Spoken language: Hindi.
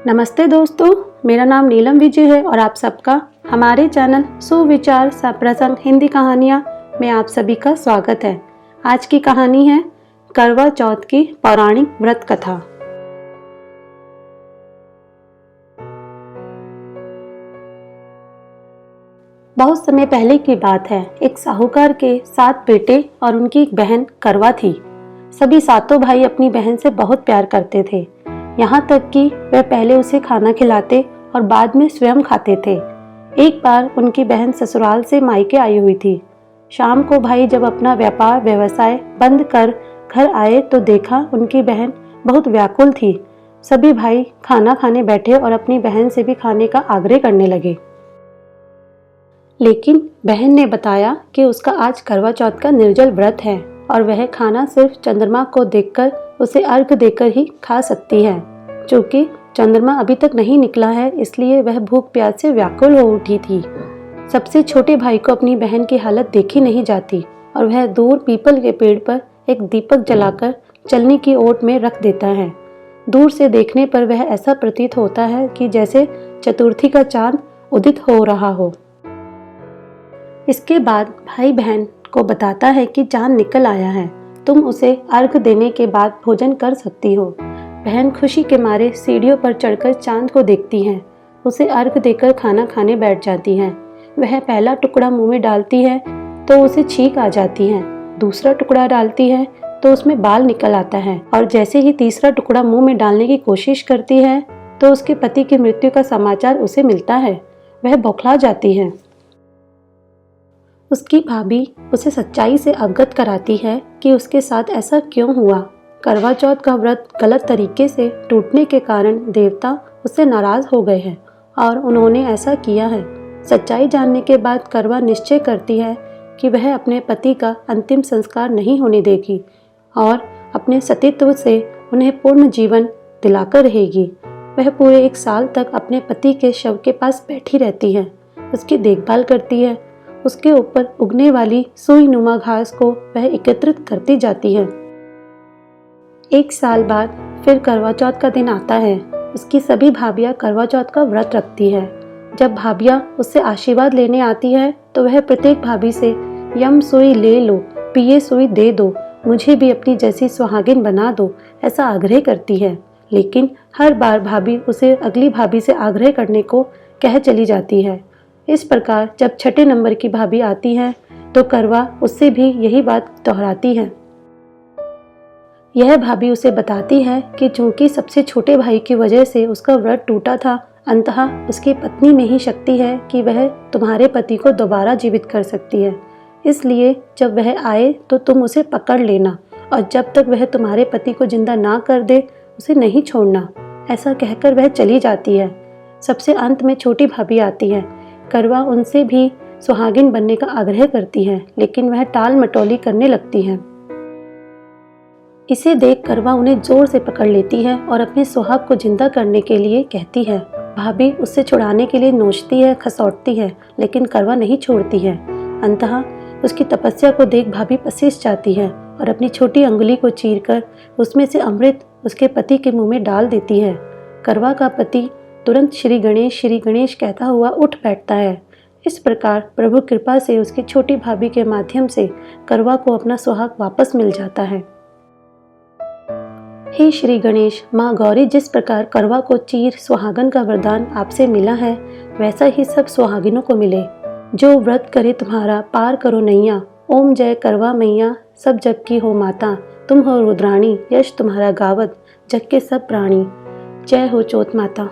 नमस्ते दोस्तों, मेरा नाम नीलम विजय है और आप सबका हमारे चैनल सुविचार सप्रसंग हिंदी कहानियाँ में आप सभी का स्वागत है। आज की कहानी है करवा चौथ की पौराणिक व्रत कथा। बहुत समय पहले की बात है। एक साहूकार के 7 बेटे और उनकी एक बहन करवा थी। सभी सातों भाई अपनी बहन से बहुत प्यार करते थे, यहाँ तक कि वह पहले उसे खाना खिलाते और बाद में स्वयं खाते थे। एक बार उनकी बहन ससुराल से मायके आई हुई थी। शाम को भाई जब अपना व्यापार व्यवसाय बंद कर घर आए तो देखा उनकी बहन बहुत व्याकुल थी। सभी भाई खाना खाने बैठे और अपनी बहन से भी खाने का आग्रह करने लगे, लेकिन बहन ने बताया कि उसका आज करवा चौथ का निर्जल व्रत है और वह खाना सिर्फ चंद्रमा को देखकर उसे अर्घ देकर ही खा सकती है। क्योंकि चंद्रमा अभी तक नहीं निकला है, इसलिए वह भूख प्यास से व्याकुल हो उठी थी। सबसे छोटे भाई को अपनी बहन की हालत देखी नहीं जाती और वह दूर पीपल के पेड़ पर एक दीपक जलाकर चलने की ओट में रख देता है। दूर से देखने पर वह ऐसा प्रतीत होता है कि जैसे चतुर्थी का चांद उदित हो रहा हो। इसके बाद भाई बहन को बताता है कि चांद निकल आया है, तुम उसे अर्घ देने के बाद भोजन कर सकती हो। बहन खुशी के मारे सीढ़ियों पर चढ़कर चांद को देखती है, उसे अर्घ देकर खाना खाने बैठ जाती है। वह पहला टुकड़ा मुंह में डालती है तो उसे छींक आ जाती है, दूसरा टुकड़ा डालती है तो उसमें बाल निकल आता है और जैसे ही तीसरा टुकड़ा मुंह में डालने की कोशिश करती है तो उसके पति की मृत्यु का समाचार उसे मिलता है। वह बौखला जाती है। उसकी भाभी उसे सच्चाई से अवगत कराती है कि उसके साथ ऐसा क्यों हुआ। करवा चौथ का व्रत गलत तरीके से टूटने के कारण देवता उससे नाराज हो गए हैं और उन्होंने ऐसा किया है। सच्चाई जानने के बाद करवा निश्चय करती है कि वह अपने पति का अंतिम संस्कार नहीं होने देगी और अपने सतीत्व से उन्हें पूर्ण जीवन दिलाकर रहेगी। वह पूरे 1 साल तक अपने पति के शव के पास बैठी रहती है, उसकी देखभाल करती है। उसके ऊपर उगने वाली सुई नुमा घास को वह एकत्रित करती जाती है। 1 साल बाद फिर करवा चौथ का दिन आता है। उसकी सभी भाभियाँ करवा चौथ का व्रत रखती है। जब भाभियाँ उससे आशीर्वाद लेने आती है तो वह प्रत्येक भाभी से यम सुई ले लो, पिए सुई दे दो, मुझे भी अपनी जैसी सुहागिन बना दो, ऐसा आग्रह करती है। लेकिन हर बार भाभी उसे अगली भाभी से आग्रह करने को कह चली जाती है। इस प्रकार जब 6ठे नंबर की भाभी आती है तो करवा उससे भी यही बात दोहराती है। यह भाभी उसे बताती है कि चूंकि सबसे छोटे भाई की वजह से उसका व्रत टूटा था, अंततः उसकी पत्नी में ही शक्ति है कि वह तुम्हारे पति को दोबारा जीवित कर सकती है। इसलिए जब वह आए तो तुम उसे पकड़ लेना और जब तक वह तुम्हारे पति को जिंदा ना कर दे उसे नहीं छोड़ना। ऐसा कहकर वह चली जाती है। सबसे अंत में छोटी भाभी आती है। करवा उनसे भी सुहागिन बनने का आग्रह करती है, लेकिन वह टाल मटोली करने लगती है। इसे देख करवा उन्हें जोर से पकड़ लेती है और अपने सुहाग को जिंदा करने के लिए कहती है। भाभी उससे छुड़ाने के लिए नोचती है, खसौटती है, लेकिन करवा नहीं छोड़ती है। अंततः उसकी तपस्या को देख भाभी पसीज जाती है और अपनी छोटी अंगुली को चीरकर उसमें से अमृत उसके पति के मुंह में डाल देती है। करवा का पति तुरंत श्री गणेश कहता हुआ उठ बैठता है। इस प्रकार प्रभु कृपा से उसकी छोटी भाभी के माध्यम से करवा को अपना सुहाग वापस मिल जाता है। हे श्री गणेश, माँ गौरी जिस प्रकार करवा को चीर सुहागन का वरदान आपसे मिला है, वैसा ही सब सुहागिनों को मिले। जो व्रत करे तुम्हारा पार करो नैया, ओम जय करवा मैया, सब जग की हो माता, तुम हो रुद्राणी, यश तुम्हारा गावत जग के सब प्राणी। जय हो चौथ माता।